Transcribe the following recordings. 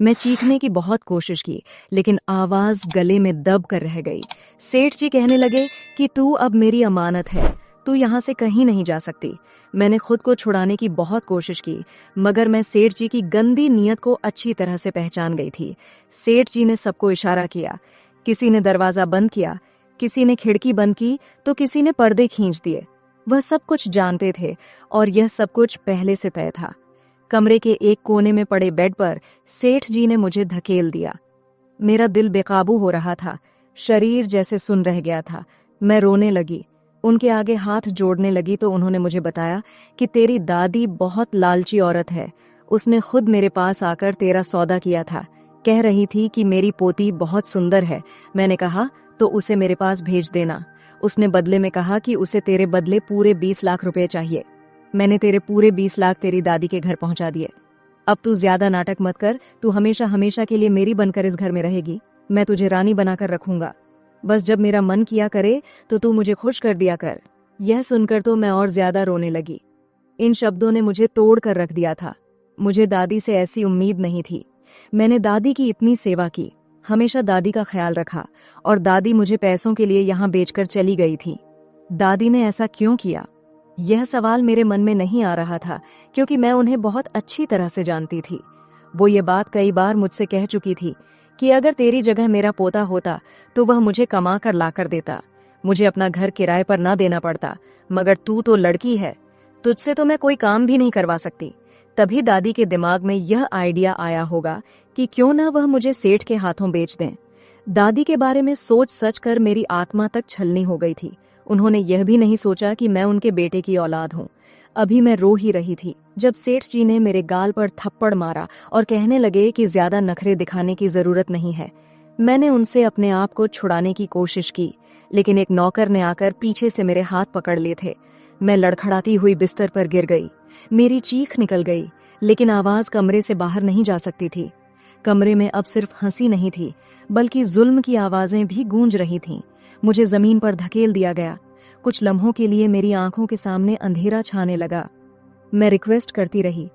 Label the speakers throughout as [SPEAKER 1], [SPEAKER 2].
[SPEAKER 1] मैं चीखने की बहुत कोशिश की, लेकिन आवाज गले में दब कर रह गई। सेठ जी कहने लगे कि तू अब मेरी अमानत है, तू यहाँ से कहीं नहीं जा सकती। मैंने खुद को छुड़ाने की बहुत कोशिश की, मगर मैं सेठ जी की गंदी नीयत को अच्छी तरह से पहचान गई थी। सेठ जी ने सबको इशारा किया, किसी ने दरवाजा बंद किया, किसी ने खिड़की बंद की, तो किसी ने पर्दे खींच दिए। वह सब कुछ जानते थे और यह सब कुछ पहले से तय था। कमरे के एक कोने में पड़े बेड पर सेठ जी ने मुझे धकेल दिया। मेरा दिल बेकाबू हो रहा था, शरीर जैसे सुन रह गया था। मैं रोने लगी, उनके आगे हाथ जोड़ने लगी तो उन्होंने मुझे बताया कि तेरी दादी बहुत लालची औरत है। उसने खुद मेरे पास आकर तेरा सौदा किया था, कह रही थी कि मेरी पोती बहुत सुंदर है। मैंने कहा तो उसे मेरे पास भेज देना। उसने बदले में कहा कि उसे तेरे बदले पूरे 20 लाख रुपए चाहिए। मैंने तेरे पूरे 20 लाख तेरी दादी के घर पहुंचा दिए। अब तू ज्यादा नाटक मत कर, तू हमेशा हमेशा के लिए मेरी बनकर इस घर में रहेगी। मैं तुझे रानी बनाकर रखूंगा। बस जब मेरा मन किया करे तो तू मुझे खुश कर दिया कर। यह सुनकर तो मैं और ज्यादा रोने लगी। इन शब्दों ने मुझे तोड़ कर रख दिया था। मुझे दादी से ऐसी उम्मीद नहीं थी। मैंने दादी की इतनी सेवा की, हमेशा दादी का ख्याल रखा, और दादी मुझे पैसों के लिए यहाँ बेचकर चली गई थी। दादी ने ऐसा क्यों किया? यह सवाल मेरे मन में नहीं आ रहा था, क्योंकि मैं उन्हें बहुत अच्छी तरह से जानती थी। वो ये बात कई बार मुझसे कह चुकी थी कि अगर तेरी जगह मेरा पोता होता तो वह मुझे कमा कर लाकर देता, मुझे अपना घर किराए पर ना देना पड़ता। मगर तू तो लड़की है, तुझसे तो मैं कोई काम भी नहीं करवा सकती। तभी दादी के दिमाग में यह आइडिया आया होगा कि क्यों ना वह मुझे सेठ के हाथों बेच दें। दादी के बारे में सोच सच कर मेरी आत्मा तक छलनी हो गई थी। उन्होंने यह भी नहीं सोचा कि मैं उनके बेटे की औलाद हूँ। अभी मैं रो ही रही थी जब सेठ जी ने मेरे गाल पर थप्पड़ मारा और कहने लगे कि ज्यादा नखरे दिखाने की जरूरत नहीं है। मैंने उनसे अपने आप को छुड़ाने की कोशिश की, लेकिन एक नौकर ने आकर पीछे से मेरे हाथ पकड़ लिए थे। मैं लड़खड़ाती हुई बिस्तर पर गिर गई। मेरी चीख निकल गई, लेकिन आवाज कमरे से बाहर नहीं जा सकती थी। कमरे में अब सिर्फ हंसी नहीं थी, बल्कि जुल्म की आवाजें भी गूंज रही थीं। मुझे जमीन पर धकेल दिया गया। कुछ लम्हों के लिए मेरी आंखों के सामने अंधेरा छाने लगा। मैं रिक्वेस्ट करती रही,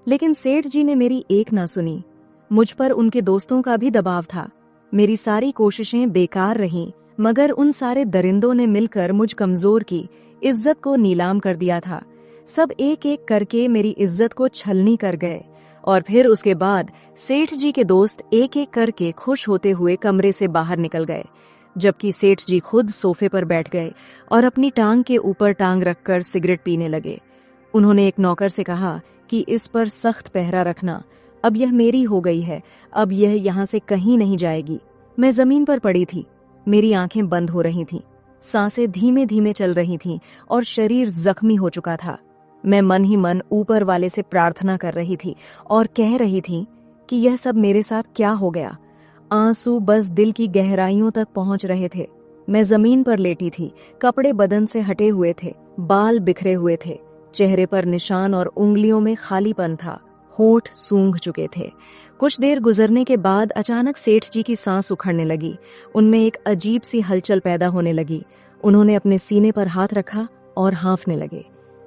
[SPEAKER 1] लेकिन सेठ जी ने मेरी एक ना सुनी। मुझ पर उनके दोस्तों का भी दबाव था। मेरी सारी कोशिशें बेकार रहीं, मगर उन सारे दरिंदों ने मिलकर मुझ कमजोर की इज्जत को नीलाम कर दिया था। सब एक एक करके मेरी इज्जत को छलनी कर गए, और फिर उसके बाद सेठ जी के दोस्त एक एक करके खुश होते हुए कमरे से बाहर निकल गए, जबकि सेठ जी खुद सोफे पर बैठ गए और अपनी टांग के ऊपर टांग रखकर सिगरेट पीने लगे। उन्होंने एक नौकर से कहा कि इस पर सख्त पहरा रखना, अब यह मेरी हो गई है, अब यह यहाँ से कहीं नहीं जाएगी। मैं जमीन पर पड़ी थी, मेरी आंखें बंद हो रही थीं, सांसें धीमे धीमे चल रही थीं और शरीर जख्मी हो चुका था। मैं मन ही मन ऊपर वाले से प्रार्थना कर रही थी और कह रही थी कि यह सब मेरे साथ क्या हो गया। आंसू बस दिल की गहराइयों तक पहुंच रहे थे। मैं जमीन पर लेटी थी, कपड़े बदन से हटे हुए थे, बाल बिखरे हुए थे, चेहरे पर निशान और उंगलियों में खालीपन था, होठ सूंघ चुके थे। कुछ देर गुजरने के बाद अचानक सेठ जी की सांस उखड़ने लगी। उनमें एक अजीब सी हलचल पैदा होने लगी। उन्होंने अपने सीने पर हाथ रखा और हाँफने लगे।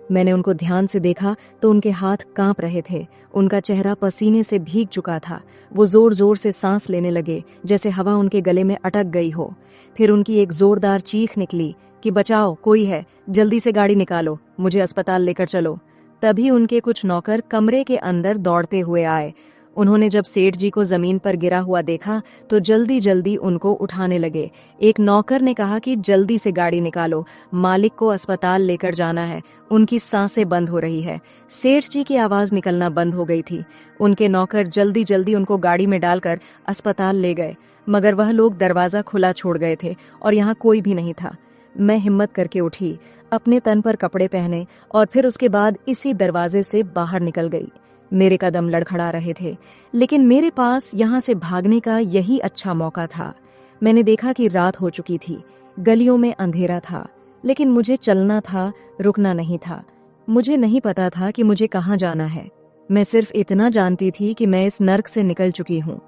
[SPEAKER 1] मैंने उनको ध्यान से देखा तो उनके हाथ कांप रहे थे, उनका चेहरा पसीने से भीग चुका था। वो जोर जोर से सांस लेने लगे, जैसे हवा उनके गले में अटक गई हो। फिर उनकी एक जोरदार चीख निकली कि बचाओ, कोई है, जल्दी से गाड़ी निकालो, मुझे अस्पताल लेकर चलो। तभी उनके कुछ नौकर कमरे के अंदर दौड़ते हुए आए। उन्होंने जब सेठ जी को जमीन पर गिरा हुआ देखा तो जल्दी जल्दी उनको उठाने लगे। एक नौकर ने कहा कि जल्दी से गाड़ी निकालो, मालिक को अस्पताल लेकर जाना है, उनकी सांसें बंद हो रही है। सेठ जी की आवाज निकलना बंद हो गई थी। उनके नौकर जल्दी जल्दी उनको गाड़ी में डालकर अस्पताल ले गए, मगर वह लोग दरवाजा खुला छोड़ गए थे और यहाँ कोई भी नहीं था। मैं हिम्मत करके उठी, अपने तन पर कपड़े पहने और फिर उसके बाद इसी दरवाजे से बाहर निकल गई। मेरे कदम लड़खड़ा रहे थे, लेकिन मेरे पास यहाँ से भागने का यही अच्छा मौका था। मैंने देखा कि रात हो चुकी थी, गलियों में अंधेरा था, लेकिन मुझे चलना था, रुकना नहीं था। मुझे नहीं पता था कि मुझे कहाँ जाना है। मैं सिर्फ इतना जानती थी कि मैं इस नर्क से निकल चुकी हूँ।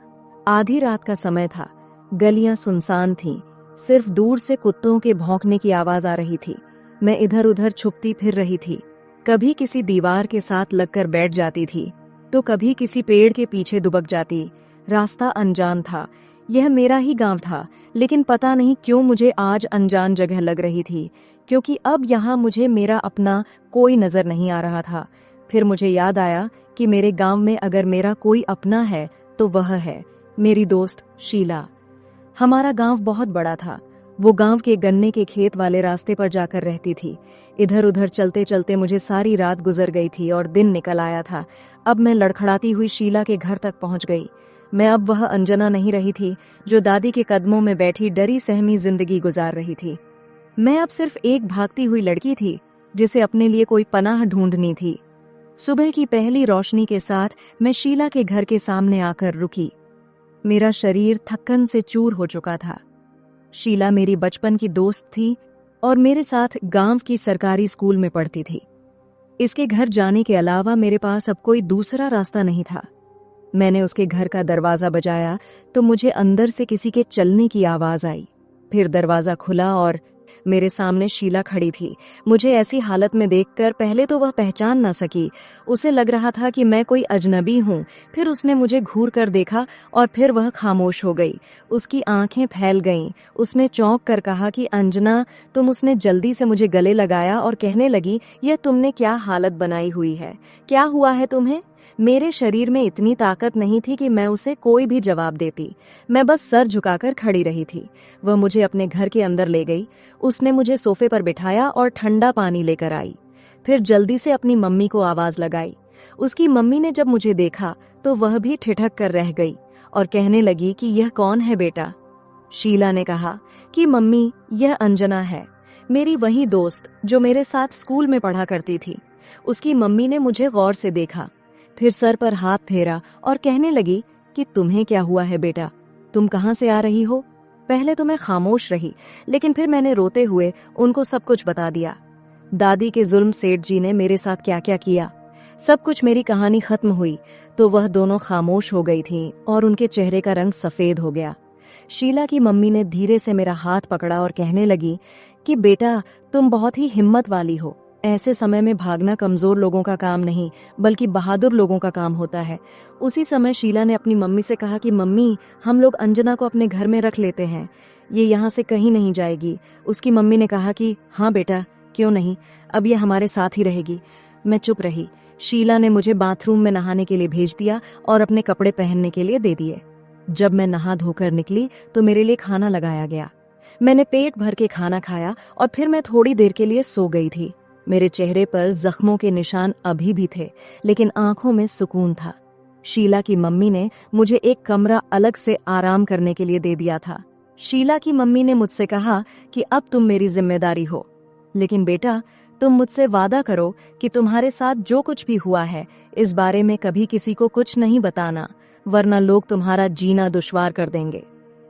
[SPEAKER 1] आधी रात का समय था, गलियां सुनसान थीं, सिर्फ दूर से कुत्तों के भौंकने की आवाज आ रही थी। मैं इधर उधर छुपती फिर रही थी, कभी किसी दीवार के साथ लगकर बैठ जाती थी तो कभी किसी पेड़ के पीछे दुबक जाती। रास्ता अनजान था। यह मेरा ही गांव था, लेकिन पता नहीं क्यों मुझे आज अनजान जगह लग रही थी, क्योंकि अब यहाँ मुझे मेरा अपना कोई नजर नहीं आ रहा था। फिर मुझे याद आया कि मेरे गांव में अगर मेरा कोई अपना है तो वह है मेरी दोस्त शीला। हमारा गांव बहुत बड़ा था। वो गांव के गन्ने के खेत वाले रास्ते पर जाकर रहती थी। इधर उधर चलते चलते मुझे सारी रात गुजर गई थी और दिन निकल आया था। अब मैं लड़खड़ाती हुई शीला के घर तक पहुंच गई। मैं अब वह अंजना नहीं रही थी जो दादी के कदमों में बैठी डरी सहमी जिंदगी गुजार रही थी। मैं अब सिर्फ एक भागती हुई लड़की थी जिसे अपने लिए कोई पनाह ढूंढनी थी। सुबह की पहली रोशनी के साथ मैं शीला के घर के सामने आकर रुकी। मेरा शरीर थक्कन से चूर हो चुका था। शीला मेरी बचपन की दोस्त थी और मेरे साथ गांव की सरकारी स्कूल में पढ़ती थी। इसके घर जाने के अलावा मेरे पास अब कोई दूसरा रास्ता नहीं था। मैंने उसके घर का दरवाजा बजाया तो मुझे अंदर से किसी के चलने की आवाज आई। फिर दरवाजा खुला और मेरे सामने शीला खड़ी थी। मुझे ऐसी हालत में देखकर पहले तो वह पहचान ना सकी। उसे लग रहा था कि मैं कोई अजनबी हूँ। फिर उसने मुझे घूर कर देखा और फिर वह खामोश हो गई। उसकी आंखें फैल गईं। उसने चौंक कर कहा कि अंजना, तुम। उसने जल्दी से मुझे गले लगाया और कहने लगी, यह तुमने क्या हालत बनाई हुई है? क्या हुआ है तुम्हें? मेरे शरीर में इतनी ताकत नहीं थी कि मैं उसे कोई भी जवाब देती। मैं बस सर झुकाकर खड़ी रही थी। वह मुझे अपने घर के अंदर ले गई। उसने मुझे सोफे पर बिठाया और ठंडा पानी लेकर आई। फिर जल्दी से अपनी मम्मी को आवाज लगाई। उसकी मम्मी ने जब मुझे देखा तो वह भी ठिठक कर रह गई और कहने लगी कि यह कौन है बेटा? शीला ने कहा कि मम्मी, यह अंजना है, मेरी वही दोस्त जो मेरे साथ स्कूल में पढ़ा करती थी। उसकी मम्मी ने मुझे गौर से देखा, फिर सर पर हाथ फेरा और कहने लगी कि तुम्हें क्या हुआ है बेटा? तुम कहाँ से आ रही हो? पहले तो मैं खामोश रही, लेकिन फिर मैंने रोते हुए उनको सब कुछ बता दिया। दादी के जुल्म सेठ जी ने मेरे साथ क्या क्या किया, सब कुछ। मेरी कहानी खत्म हुई तो वह दोनों खामोश हो गई थीं और उनके चेहरे का रंग सफेद हो गया। शीला की मम्मी ने धीरे से मेरा हाथ पकड़ा और कहने लगी कि बेटा, तुम बहुत ही हिम्मत वाली हो। ऐसे समय में भागना कमजोर लोगों का काम नहीं, बल्कि बहादुर लोगों का काम होता है। उसी समय शीला ने अपनी मम्मी से कहा कि मम्मी, हम लोग अंजना को अपने घर में रख लेते हैं, ये यहाँ से कहीं नहीं जाएगी। उसकी मम्मी ने कहा कि हाँ बेटा, क्यों नहीं, अब ये हमारे साथ ही रहेगी। मैं चुप रही। शीला ने मुझे बाथरूम में नहाने के लिए भेज दिया और अपने कपड़े पहनने के लिए दे दिए। जब मैं नहा धोकर निकली तो मेरे लिए खाना लगाया गया। मैंने पेट भर के खाना खाया और फिर मैं थोड़ी देर के लिए सो गई थी। मेरे चेहरे पर जख्मों के निशान अभी भी थे, लेकिन आंखों में सुकून था। शीला की मम्मी ने मुझे एक कमरा अलग से आराम करने के लिए दे दिया था। शीला की मम्मी ने मुझसे कहा कि अब तुम मेरी जिम्मेदारी हो, लेकिन बेटा, तुम मुझसे वादा करो कि तुम्हारे साथ जो कुछ भी हुआ है इस बारे में कभी किसी को कुछ नहीं बताना, वरना लोग तुम्हारा जीना दुश्वार कर देंगे।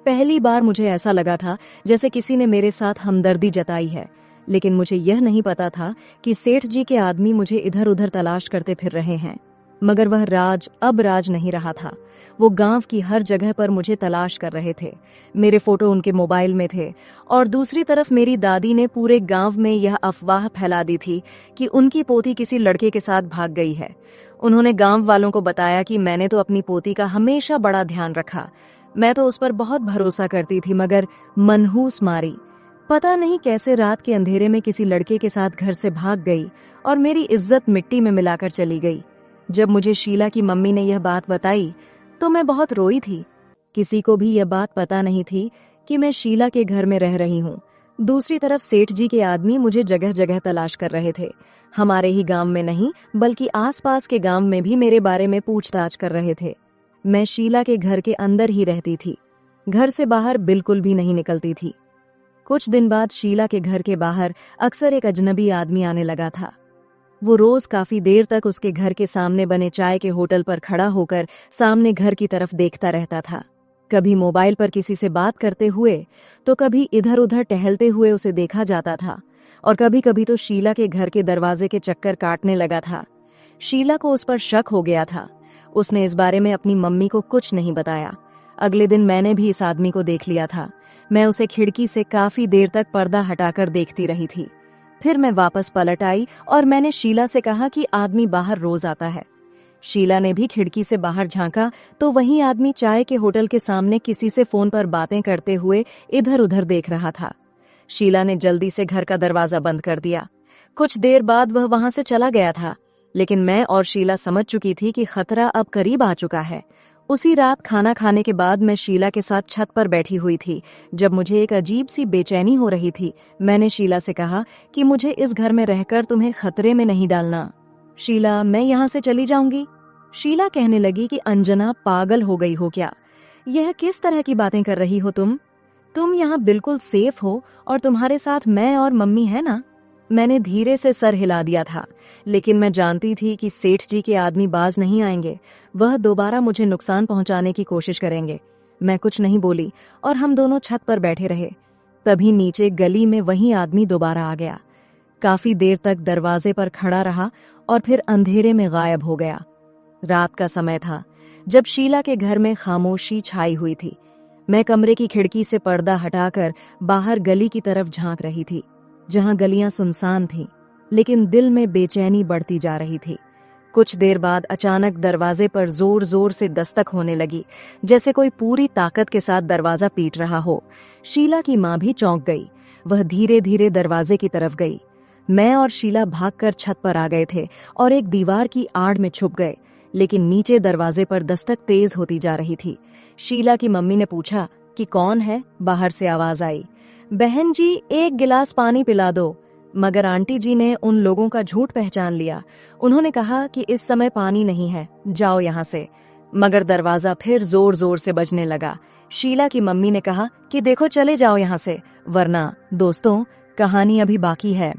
[SPEAKER 1] पहली बार मुझे ऐसा लगा था जैसे किसी ने मेरे साथ हमदर्दी जताई है, लेकिन मुझे यह नहीं पता था कि सेठ जी के आदमी मुझे इधर उधर तलाश करते फिर रहे हैं। मगर वह राज अब राज नहीं रहा था। वो गांव की हर जगह पर मुझे तलाश कर रहे थे। मेरे फोटो उनके मोबाइल में थे और दूसरी तरफ मेरी दादी ने पूरे गांव में यह अफवाह फैला दी थी कि उनकी पोती किसी लड़के के साथ भाग गई है। उन्होंने गांव वालों को बताया कि मैंने तो अपनी पोती का हमेशा बड़ा ध्यान रखा। मैं तो उस पर बहुत भरोसा करती थी, मगर मनहूस मारी। पता नहीं कैसे रात के अंधेरे में किसी लड़के के साथ घर से भाग गई और मेरी इज्जत मिट्टी में मिलाकर चली गई। जब मुझे शीला की मम्मी ने यह बात बताई तो मैं बहुत रोई थी। किसी को भी यह बात पता नहीं थी कि मैं शीला के घर में रह रही हूँ। दूसरी तरफ सेठ जी के आदमी मुझे जगह जगह तलाश कर रहे थे। हमारे ही गांव में नहीं, बल्कि आसपास के गांव में भी मेरे बारे में पूछताछ कर रहे थे। मैं शीला के घर के अंदर ही रहती थी, घर से बाहर बिल्कुल भी नहीं निकलती थी। कुछ दिन बाद शीला के घर के बाहर अक्सर एक अजनबी आदमी आने लगा था। वो रोज काफी देर तक उसके घर के सामने बने चाय के होटल पर खड़ा होकर सामने घर की तरफ देखता रहता था। कभी मोबाइल पर किसी से बात करते हुए तो कभी इधर उधर टहलते हुए उसे देखा जाता था, और कभी कभी तो शीला के घर के दरवाजे के चक्कर काटने लगा था। शीला को उस पर शक हो गया था। उसने इस बारे में अपनी मम्मी को कुछ नहीं बताया। अगले दिन मैंने भी इस आदमी को देख लिया था। मैं उसे खिड़की से काफी देर तक पर्दा हटाकर देखती रही थी। फिर मैं वापस पलट आई और मैंने शीला से कहा कि आदमी बाहर रोज आता है। शीला ने भी खिड़की से बाहर झांका तो वही आदमी चाय के होटल के सामने किसी से फोन पर बातें करते हुए इधर उधर देख रहा था। शीला ने जल्दी से घर का दरवाजा बंद कर दिया। कुछ देर बाद वह वहां से चला गया था, लेकिन मैं और शीला समझ चुकी थी कि खतरा अब करीब आ चुका है। उसी रात खाना खाने के बाद मैं शीला के साथ छत पर बैठी हुई थी। जब मुझे एक अजीब सी बेचैनी हो रही थी, मैंने शीला से कहा कि मुझे इस घर में रहकर तुम्हें खतरे में नहीं डालना। शीला, मैं यहाँ से चली जाऊंगी। शीला कहने लगी कि अंजना, पागल हो गई हो क्या? यह किस तरह की बातें कर रही हो तुम यहाँ बिल्कुल सेफ हो और तुम्हारे साथ मैं और मम्मी है ना। मैंने धीरे से सर हिला दिया था, लेकिन मैं जानती थी कि सेठ जी के आदमी बाज नहीं आएंगे। वह दोबारा मुझे नुकसान पहुंचाने की कोशिश करेंगे। मैं कुछ नहीं बोली और हम दोनों छत पर बैठे रहे। तभी नीचे गली में वही आदमी दोबारा आ गया। काफी देर तक दरवाजे पर खड़ा रहा और फिर अंधेरे में गायब हो गया। रात का समय था, जब शीला के घर में खामोशी छाई हुई थी। मैं कमरे की खिड़की से पर्दा हटाकर बाहर गली की तरफ झांक रही थी, जहां गलियां सुनसान थीं, लेकिन दिल में बेचैनी बढ़ती जा रही थी। कुछ देर बाद अचानक दरवाजे पर जोर जोर से दस्तक होने लगी, जैसे कोई पूरी ताकत के साथ दरवाजा पीट रहा हो। शीला की मां भी चौंक गई। वह धीरे धीरे दरवाजे की तरफ गई। मैं और शीला भागकर छत पर आ गए थे और एक दीवार की आड़ में छुप गए, लेकिन नीचे दरवाजे पर दस्तक तेज होती जा रही थी। शीला की मम्मी ने पूछा कि कौन है? बाहर से आवाज आई, बहन जी, एक गिलास पानी पिला दो। मगर आंटी जी ने उन लोगों का झूठ पहचान लिया। उन्होंने कहा कि इस समय पानी नहीं है, जाओ यहाँ से। मगर दरवाजा फिर जोर जोर से बजने लगा। शीला की मम्मी ने कहा कि देखो, चले जाओ यहाँ से, वरना। दोस्तों, कहानी अभी बाकी है।